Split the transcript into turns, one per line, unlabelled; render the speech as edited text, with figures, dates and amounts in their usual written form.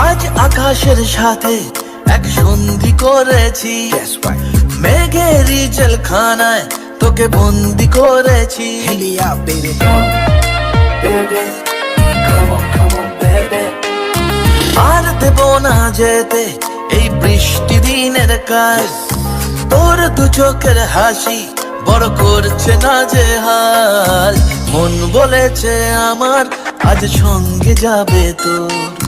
আজ আকাশের সাথে এক সন্ধি করেছি, মেঘেরই জেলখানায় তোকে বন্দি করেছি।
Helia, baby, come, baby, come on, baby.
আর দেব না যেতে এই বৃষ্টি দিনের কাজ, তোর দু চোখের হাসি বড় করছে না যে হাল। মন বলেছে আমার আজ সঙ্গে যাবে তোর।